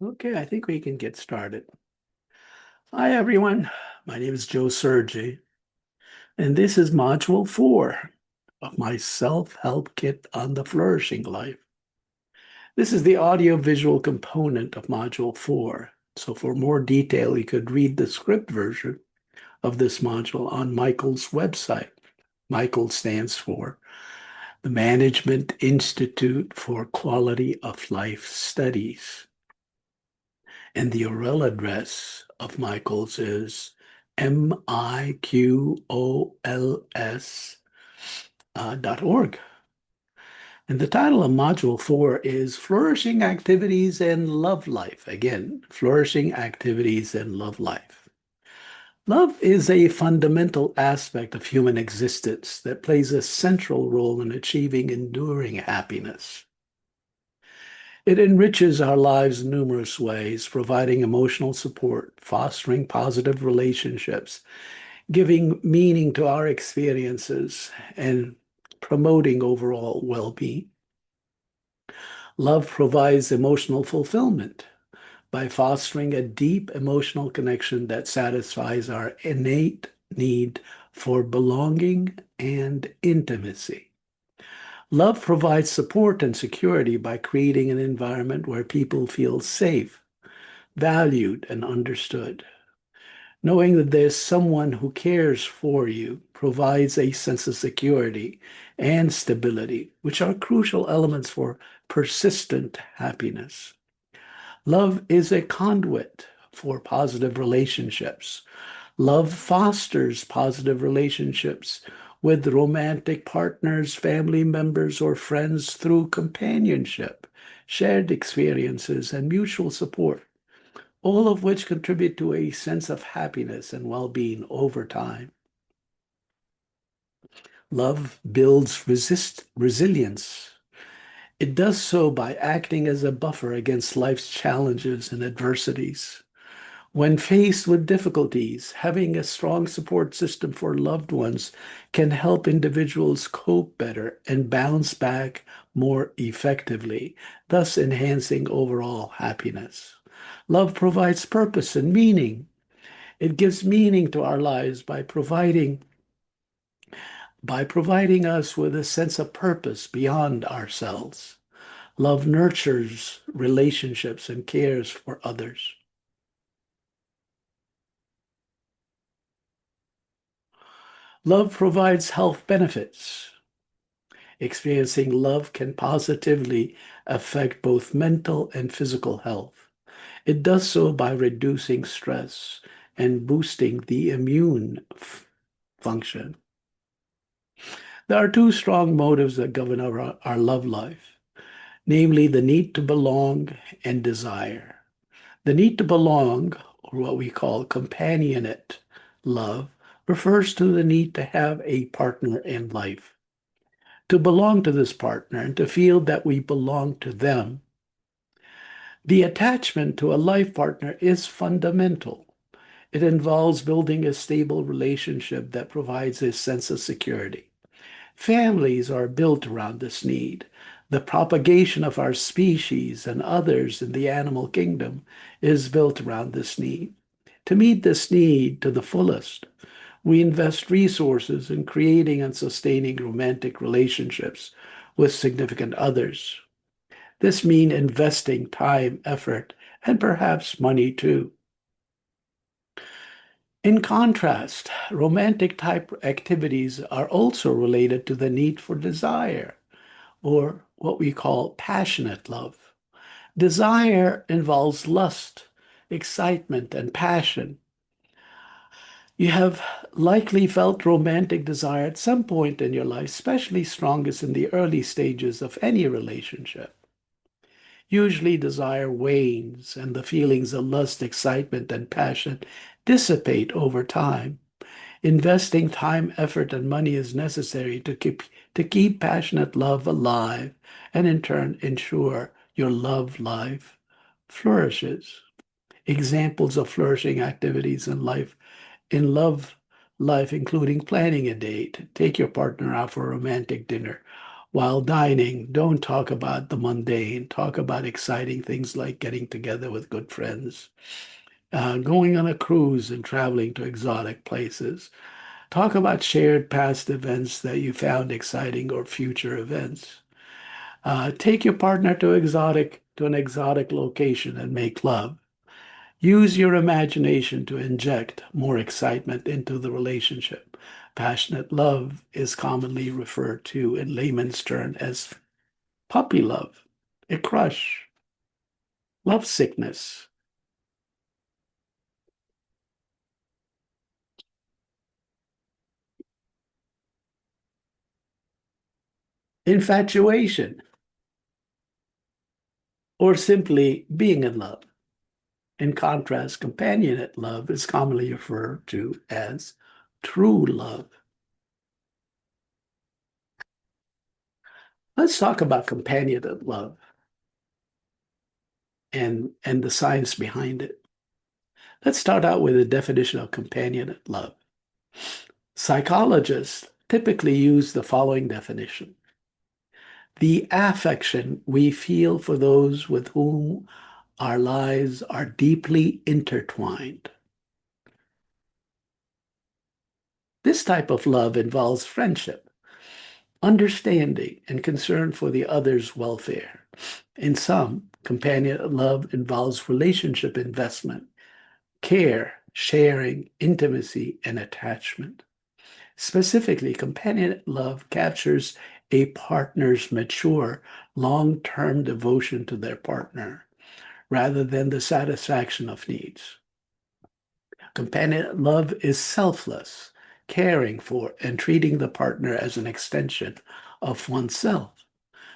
Okay, I think we can get started. Hi, everyone. My name is Joe Sergi, and this is Module 4 of my self-help kit on the flourishing life. This is the audio-visual component of Module 4. So for more detail, you could read the script version of this module on Michael's website. Michael stands for the Management Institute for Quality of Life Studies. And the URL address of Michael's is miqols.org. And the title of Module 4 is Flourishing Activities and Love Life. Again, Flourishing Activities and Love Life. Love is a fundamental aspect of human existence that plays a central role in achieving enduring happiness. It enriches our lives in numerous ways, providing emotional support, fostering positive relationships, giving meaning to our experiences, and promoting overall well-being. Love provides emotional fulfillment by fostering a deep emotional connection that satisfies our innate need for belonging and intimacy. Love provides support and security by creating an environment where people feel safe, valued, and understood. Knowing that there's someone who cares for you provides a sense of security and stability, which are crucial elements for persistent happiness. Love is a conduit for positive relationships. Love fosters positive relationships with romantic partners, family members, or friends through companionship, shared experiences, and mutual support, all of which contribute to a sense of happiness and well-being over time. Love builds resilience. It does so by acting as a buffer against life's challenges and adversities. When faced with difficulties, having a strong support system for loved ones can help individuals cope better and bounce back more effectively, thus enhancing overall happiness. Love provides purpose and meaning. It gives meaning to our lives by providing us with a sense of purpose beyond ourselves. Love nurtures relationships and cares for others. Love provides health benefits. Experiencing love can positively affect both mental and physical health. It does so by reducing stress and boosting the immune function. There are two strong motives that govern our love life, namely the need to belong and desire. The need to belong, or what we call companionate love, refers to the need to have a partner in life, to belong to this partner and to feel that we belong to them. The attachment to a life partner is fundamental. It involves building a stable relationship that provides a sense of security. Families are built around this need. The propagation of our species and others in the animal kingdom is built around this need. To meet this need to the fullest, we invest resources in creating and sustaining romantic relationships with significant others. This means investing time, effort, and perhaps money too. In contrast, romantic type activities are also related to the need for desire, or what we call passionate love. Desire involves lust, excitement, and passion. You have likely felt romantic desire at some point in your life, especially strongest in the early stages of any relationship. Usually, desire wanes and the feelings of lust, excitement, and passion dissipate over time. Investing time, effort, and money is necessary to keep passionate love alive and in turn ensure your love life flourishes. Examples of flourishing activities in love life, including planning a date, take your partner out for a romantic dinner, While dining, don't talk about the mundane. Talk about exciting things like getting together with good friends, going on a cruise and traveling to exotic places. Talk about shared past events that you found exciting or future events. Take your partner to an exotic location and make love. Use your imagination to inject more excitement into the relationship. Passionate love is commonly referred to in layman's term as puppy love, a crush, love sickness, infatuation, or simply being in love. In contrast, companionate love is commonly referred to as true love. Let's talk about companionate love and the science behind it. Let's start out with a definition of companionate love. Psychologists typically use the following definition: the affection we feel for those with whom our lives are deeply intertwined. This type of love involves friendship, understanding, and concern for the other's welfare. In some, companion love involves relationship investment, care, sharing, intimacy, and attachment. Specifically, companion love captures a partner's mature, long term devotion to their partner rather than the satisfaction of needs. Companion love is selfless, caring for and treating the partner as an extension of oneself.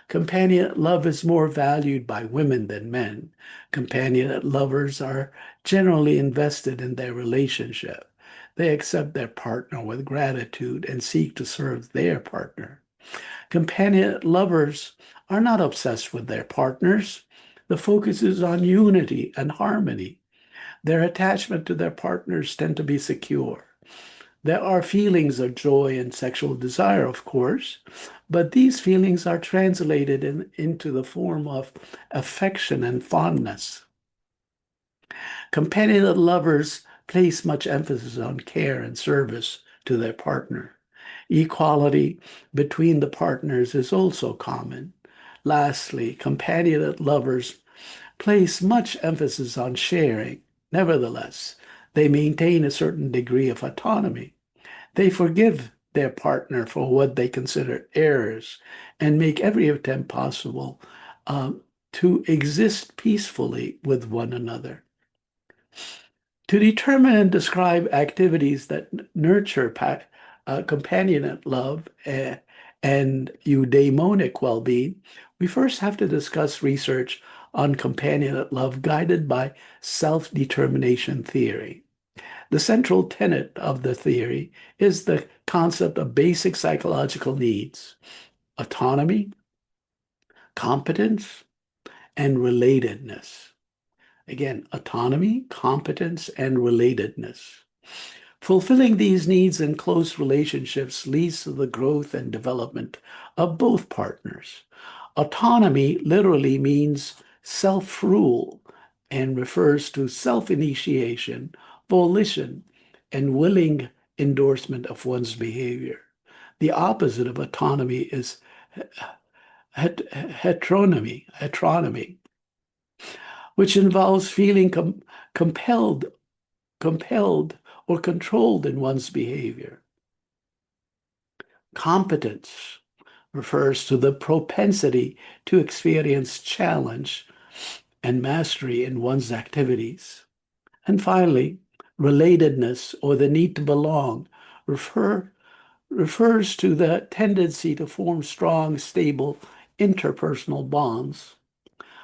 Companion love is more valued by women than men. Companion lovers are generally invested in their relationship. They accept their partner with gratitude and seek to serve their partner. Companion lovers are not obsessed with their partners. The focus is on unity and harmony. Their attachment to their partners tend to be secure. There are feelings of joy and sexual desire, of course, but these feelings are translated into the form of affection and fondness. Companion lovers place much emphasis on care and service to their partner. Equality between the partners is also common. Lastly, companion lovers place much emphasis on sharing. Nevertheless, they maintain a certain degree of autonomy. They forgive their partner for what they consider errors and make every attempt possible to exist peacefully with one another. To determine and describe activities that nurture companionate love and eudaimonic well-being, we first have to discuss research on companionate love guided by self-determination theory. The central tenet of the theory is the concept of basic psychological needs: autonomy, competence, and relatedness. Again, autonomy, competence, and relatedness. Fulfilling these needs in close relationships leads to the growth and development of both partners. Autonomy literally means self-rule and refers to self-initiation, volition, and willing endorsement of one's behavior. The opposite of autonomy is heteronomy, which involves feeling compelled, compelled or controlled in one's behavior. Competence refers to the propensity to experience challenge and mastery in one's activities. And finally, relatedness or the need to belong refers to the tendency to form strong, stable interpersonal bonds.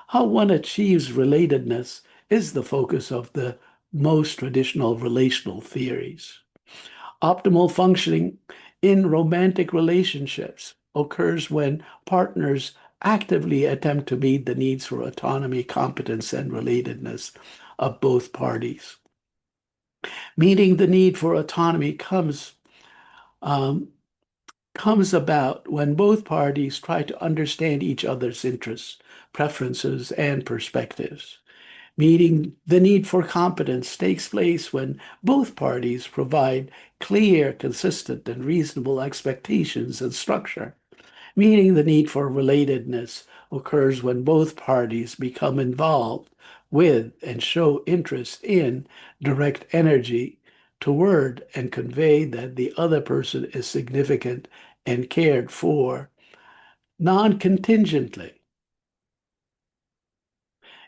How one achieves relatedness is the focus of the most traditional relational theories. Optimal functioning in romantic relationships occurs when partners actively attempt to meet the needs for autonomy, competence, and relatedness of both parties. Meeting the need for autonomy comes um, comes about when both parties try to understand each other's interests, preferences, and perspectives. Meeting the need for competence takes place when both parties provide clear, consistent, and reasonable expectations and structure. Meeting the need for relatedness occurs when both parties become involved with and show interest in direct energy toward and convey that the other person is significant and cared for non-contingently.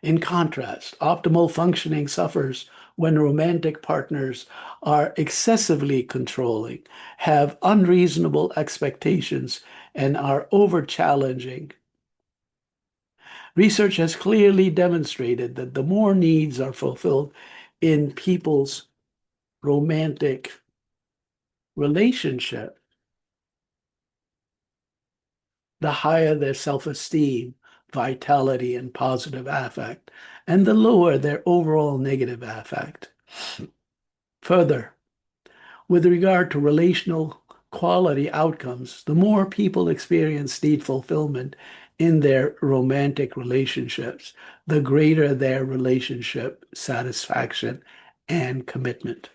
In contrast, optimal functioning suffers when romantic partners are excessively controlling, have unreasonable expectations, and are over-challenging. Research has clearly demonstrated that the more needs are fulfilled in people's romantic relationship, the higher their self-esteem, vitality, and positive affect, and the lower their overall negative affect. Further, with regard to relational quality outcomes, the more people experience need fulfillment in their romantic relationships, the greater their relationship satisfaction and commitment.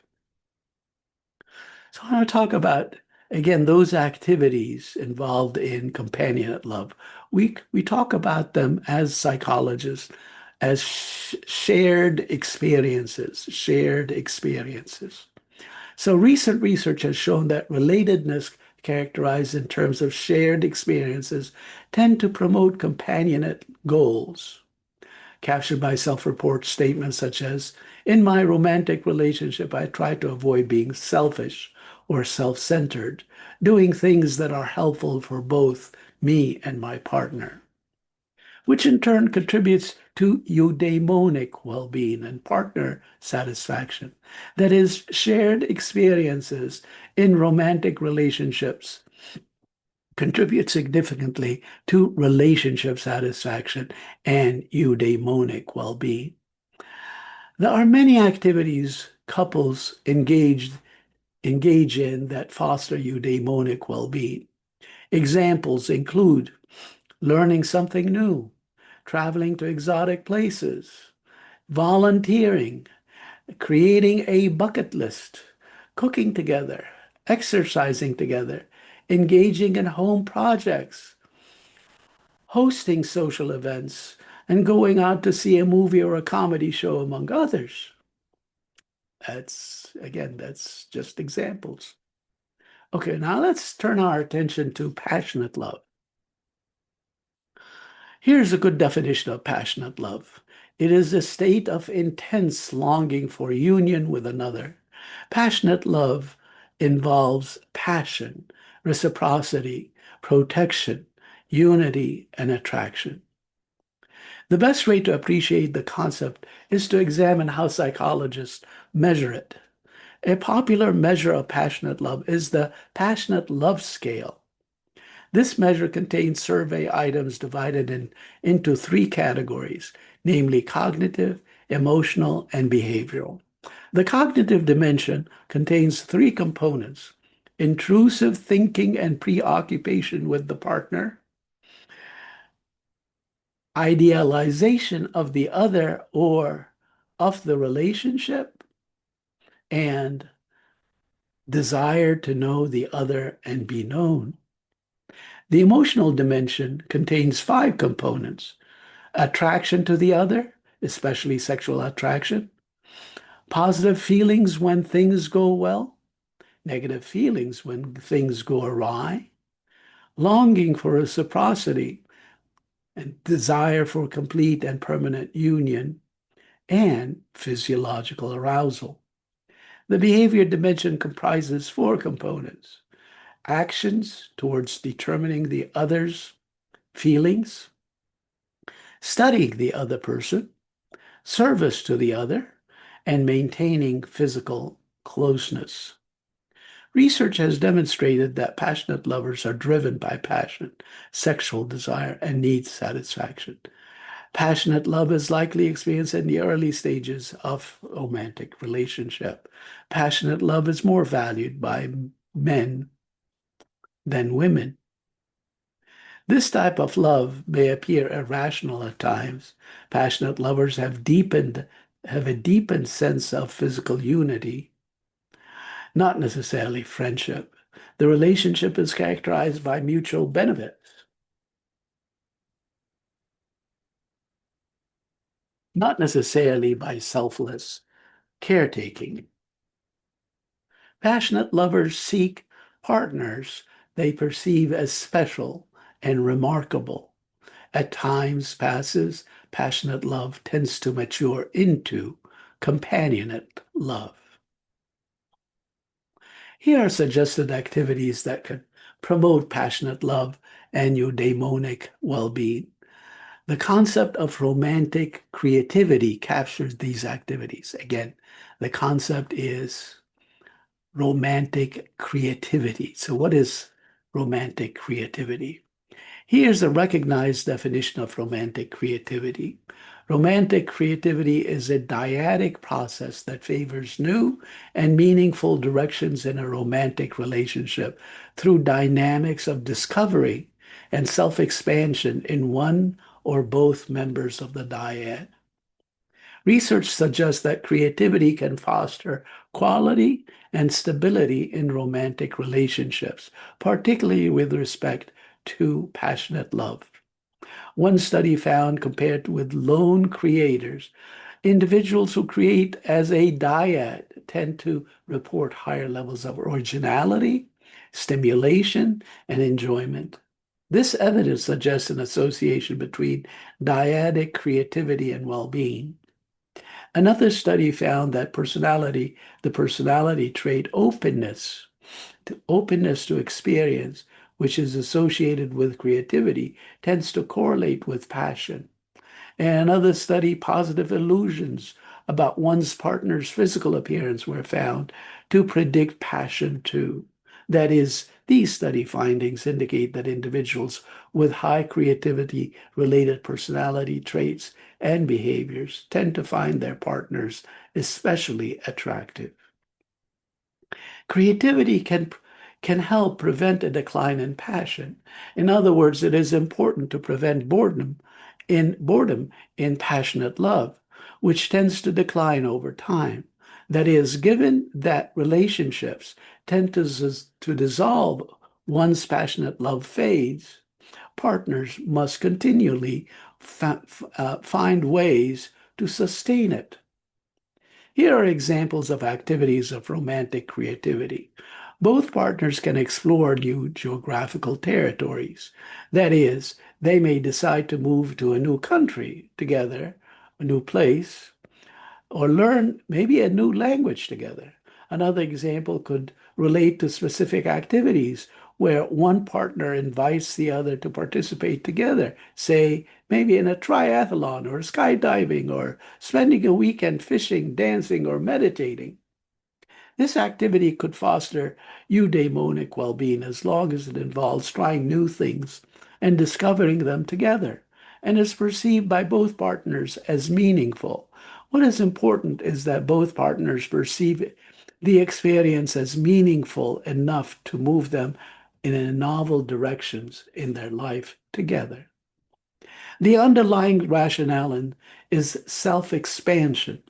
So I want to talk about, again, those activities involved in companionate love. We talk about them as psychologists as shared experiences, shared experiences. So recent research has shown that relatedness characterized in terms of shared experiences tend to promote companionate goals, captured by self-report statements such as, in my romantic relationship, I try to avoid being selfish or self-centered, doing things that are helpful for both me and my partner, which in turn contributes to eudaimonic well-being and partner satisfaction. That is, shared experiences in romantic relationships contribute significantly to relationship satisfaction and eudaimonic well-being. There are many activities couples engage in that foster eudaimonic well-being. Examples include learning something new, traveling to exotic places, volunteering, creating a bucket list, cooking together, exercising together, engaging in home projects, hosting social events, and going out to see a movie or a comedy show, among others. That's just examples. Okay, now let's turn our attention to passionate love. Here's a good definition of passionate love. It is a state of intense longing for union with another. Passionate love involves passion, reciprocity, protection, unity, and attraction. The best way to appreciate the concept is to examine how psychologists measure it. A popular measure of passionate love is the Passionate Love Scale. This measure contains survey items into three categories, namely cognitive, emotional, and behavioral. The cognitive dimension contains three components: intrusive thinking and preoccupation with the partner, idealization of the other or of the relationship, and desire to know the other and be known. The emotional dimension contains five components: attraction to the other, especially sexual attraction, positive feelings when things go well, negative feelings when things go awry, longing for reciprocity and desire for complete and permanent union, and physiological arousal. The behavior dimension comprises four components: actions towards determining the other's feelings, studying the other person, service to the other, and maintaining physical closeness. Research has demonstrated that passionate lovers are driven by passion, sexual desire, and need satisfaction. Passionate love is likely experienced in the early stages of romantic relationship. Passionate love is more valued by men than women. This type of love may appear irrational at times. Passionate lovers have a deepened sense of physical unity, not necessarily friendship. The relationship is characterized by mutual benefits, not necessarily by selfless caretaking. Passionate lovers seek partners they perceive as special and remarkable. At times passes, passionate love tends to mature into companionate love. Here are suggested activities that can promote passionate love and eudaimonic well-being. The concept of romantic creativity captures these activities. Again, the concept is romantic creativity. So, what is romantic creativity? Here's a recognized definition of romantic creativity. Romantic creativity is a dyadic process that favors new and meaningful directions in a romantic relationship through dynamics of discovery and self-expansion in one or both members of the dyad. Research suggests that creativity can foster quality and stability in romantic relationships, particularly with respect to passionate love. One study found compared with lone creators, individuals who create as a dyad tend to report higher levels of originality, stimulation, and enjoyment. This evidence suggests an association between dyadic creativity and well-being. Another study found that the personality trait openness to experience, which is associated with creativity, tends to correlate with passion. And another study, positive illusions about one's partner's physical appearance were found to predict passion too. That is, these study findings indicate that individuals with high creativity related personality traits and behaviors tend to find their partners especially attractive. Creativity can help prevent a decline in passion. In other words, it is important to prevent boredom in passionate love, which tends to decline over time. That is, given that relationships tend to dissolve once passionate love fades, partners must continually find ways to sustain it. Here are examples of activities of romantic creativity. Both partners can explore new geographical territories. That is, they may decide to move to a new country together, a new place, or learn maybe a new language together. Another example could relate to specific activities where one partner invites the other to participate together, say maybe in a triathlon or skydiving or spending a weekend fishing, dancing, or meditating. This activity could foster eudaimonic well-being as long as it involves trying new things and discovering them together and is perceived by both partners as meaningful. What is important is that both partners perceive the experience as meaningful enough to move them in novel directions in their life together. The underlying rationale is self-expansion.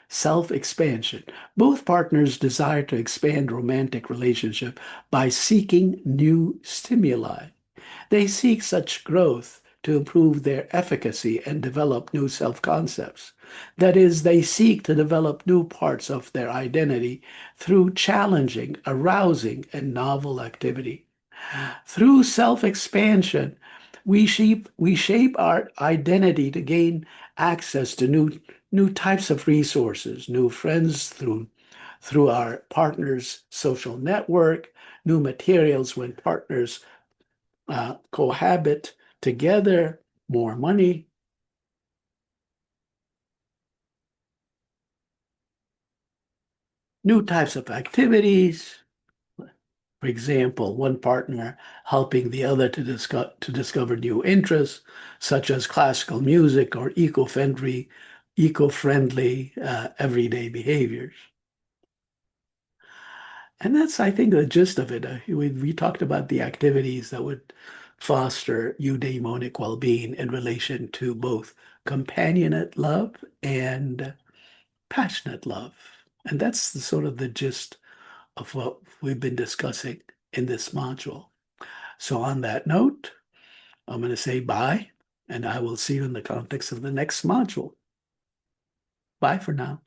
Self-expansion. Both partners desire to expand romantic relationship by seeking new stimuli. They seek such growth to improve their efficacy and develop new self-concepts. That is, they seek to develop new parts of their identity through challenging, arousing, and novel activity. Through self-expansion, we shape our identity to gain access to new types of resources, new friends through our partner's social network, new materials when partners cohabit together, more money, new types of activities. For example, one partner helping the other to discover new interests, such as classical music or eco-friendly everyday behaviors. And that's, I think, the gist of it. We talked about the activities that would foster eudaimonic well-being in relation to both companionate love and passionate love. And that's sort of the gist of what we've been discussing in this module. So on that note, I'm going to say bye, and I will see you in the context of the next module. Bye for now.